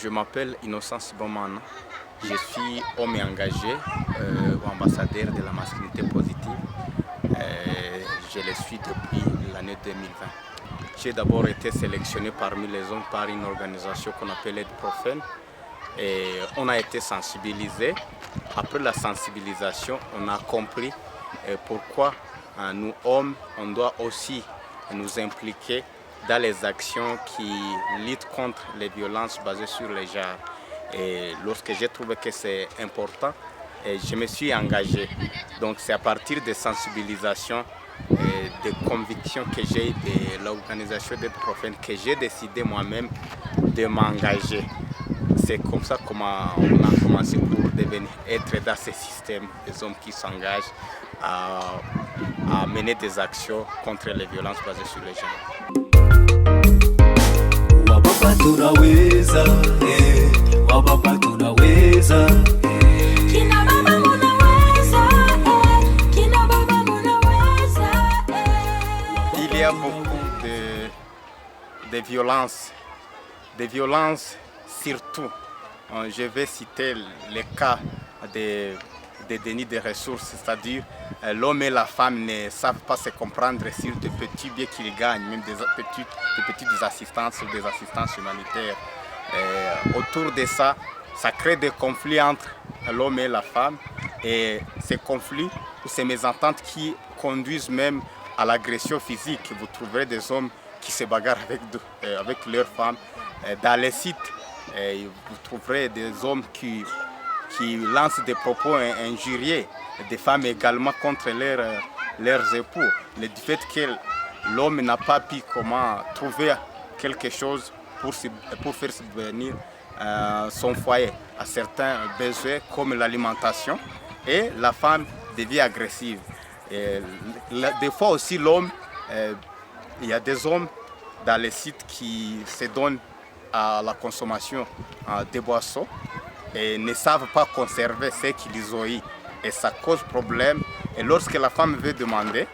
Je m'appelle Innocence Bomana. Je suis homme engagé, ambassadeur de la masculinité positive. Je le suis depuis l'année 2020. J'ai d'abord été sélectionné parmi les hommes par une organisation qu'on appelle Aide Profane. Et on a été sensibilisé. Après la sensibilisation, on a compris pourquoi nous hommes, on doit aussi nous impliquer dans les actions qui luttent contre les violences basées sur les genres. Et lorsque j'ai trouvé que c'est important, je me suis engagé. Donc c'est à partir des sensibilisations et des convictions que j'ai de l'organisation des profènes que j'ai décidé moi-même de m'engager. C'est comme ça qu'on a commencé pour être dans ce système, des hommes qui s'engagent à mener des actions contre les violences basées sur les genres. Tunaweza, wababa tunaweza, kina baba munaweza, kina baba munaweza. Il y a beaucoup de violences surtout. Je vais citer les cas de déni de ressources, c'est-à-dire l'homme et la femme ne savent pas se comprendre sur de petits biens qu'ils gagnent, même des petites assistances ou des assistances humanitaires. Autour de ça, ça crée des conflits entre l'homme et la femme, et ces conflits ou ces mésententes qui conduisent même à l'agression physique. Vous trouverez des hommes qui se bagarrent avec leurs femmes dans les sites. Vous trouverez des hommes qui lancent des propos injurieux, des femmes également contre leurs époux. Le fait que l'homme n'a pas pu trouver quelque chose pour faire subvenir son foyer à certains besoins comme l'alimentation, et la femme devient agressive. Des fois aussi l'homme, il y a des hommes dans les sites qui se donnent à la consommation des boissons et ne savent pas conserver ce qu'ils ont eu, et ça cause problème. Et lorsque la femme veut demander,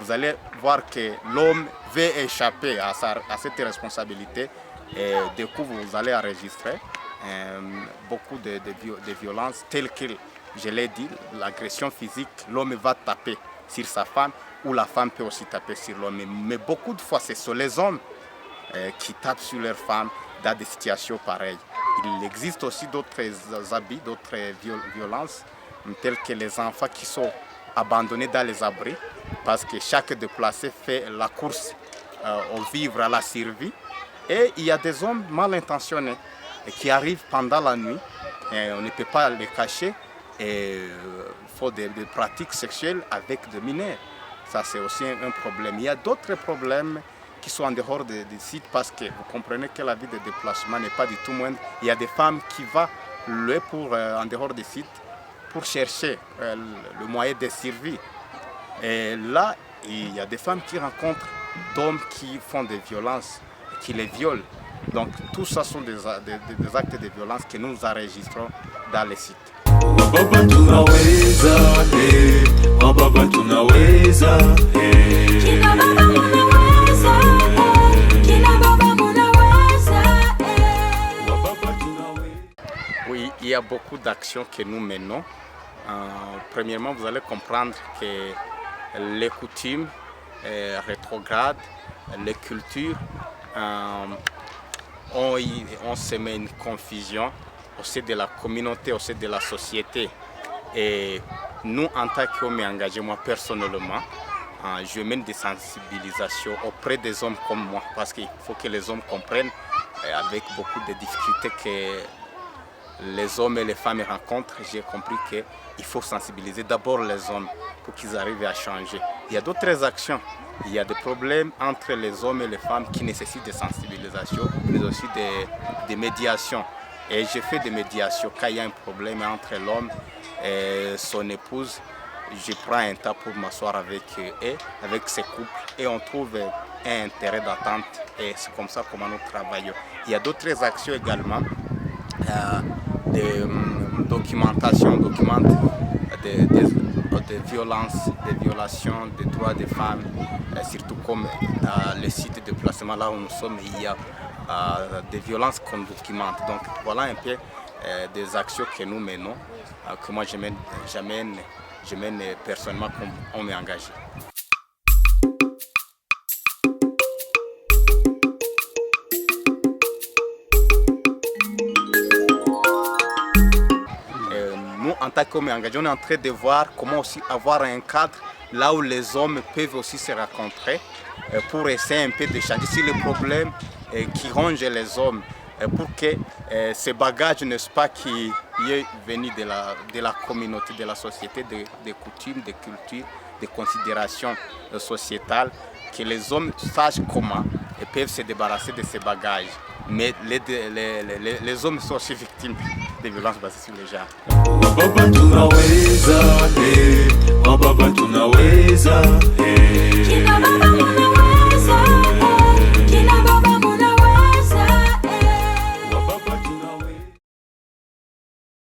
vous allez voir que l'homme veut échapper à cette responsabilité, et du coup vous allez enregistrer beaucoup de violences telles que, je l'ai dit, l'agression physique. L'homme va taper sur sa femme, ou la femme peut aussi taper sur l'homme, mais beaucoup de fois ce sont les hommes qui tapent sur leurs femmes dans des situations pareilles. Il existe aussi d'autres abus, d'autres violences, telles que les enfants qui sont abandonnés dans les abris, parce que chaque déplacé fait la course au vivre, à la survie. Et il y a des hommes mal intentionnés qui arrivent pendant la nuit, et on ne peut pas les cacher, et font des pratiques sexuelles avec des mineurs. Ça, c'est aussi un problème. Il y a d'autres problèmes qui sont en dehors des sites, parce que vous comprenez que la vie de déplacement n'est pas du tout moindre. Il y a des femmes qui vont en dehors des sites pour chercher le moyen de survie. Et là, il y a des femmes qui rencontrent d'hommes qui font des violences, qui les violent. Donc tout ça sont des actes de violence que nous enregistrons dans les sites. wababa tunaweza, wababa tunaweza, Kina baba munaweza, kina baba munaweza. wababa tunaweza. Oui, il y a beaucoup d'actions que nous menons. Premièrement, vous allez comprendre que les coutumes rétrogrades, les cultures ont semé une confusion au sein de la communauté, au sein de la société. Et nous, en tant qu'hommes engagés, moi personnellement, je mène des sensibilisations auprès des hommes comme moi, parce qu'il faut que les hommes comprennent, avec beaucoup de difficultés que les hommes et les femmes rencontrent. J'ai compris qu'il faut sensibiliser d'abord les hommes pour qu'ils arrivent à changer. Il y a d'autres actions. Il y a des problèmes entre les hommes et les femmes qui nécessitent de sensibilisation, mais aussi des médiations. Et je fais des médiations quand il y a un problème entre l'homme et son épouse. Je prends un temps pour m'asseoir avec eux, avec ces couples, et on trouve un intérêt d'attente, et c'est comme ça comment nous travaillons. Il y a d'autres actions également, de documentation, documente des violences, des violations des droits des femmes, surtout comme le site de placement là où nous sommes, il y a des violences qu'on documente. Donc voilà un peu des actions que nous menons, que moi je mène personnellement comme on m'est engagé. Nous, en tant qu'hommes engagés, on est en train de voir comment aussi avoir un cadre là où les hommes peuvent aussi se rencontrer pour essayer un peu de changer sur les problèmes qui rongent les hommes, pour que ces bagages, n'est-ce pas, qui est venu de la communauté, de la société, des coutumes, des cultures, des considérations sociétales, que les hommes sachent comment et peuvent se débarrasser de ces bagages. Mais les hommes sont aussi victimes des violences basées sur les genres. Wababa tunaweza, wababa tunaweza,